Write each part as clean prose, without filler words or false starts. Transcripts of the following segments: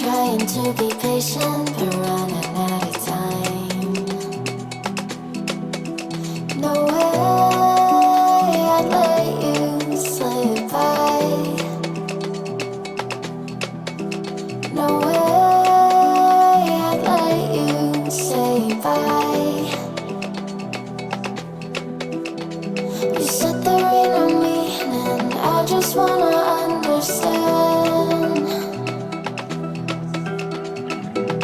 Trying to be patient, but running out of time. No way I'd let you slip by. No way I'd let you say bye. You said there ain't no meaning, I just wanna understand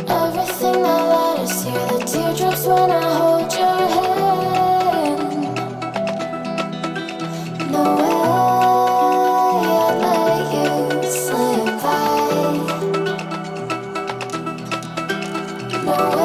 everything that led us here, the teardrops when I hold your hand. No way I'd let you slip by. No way.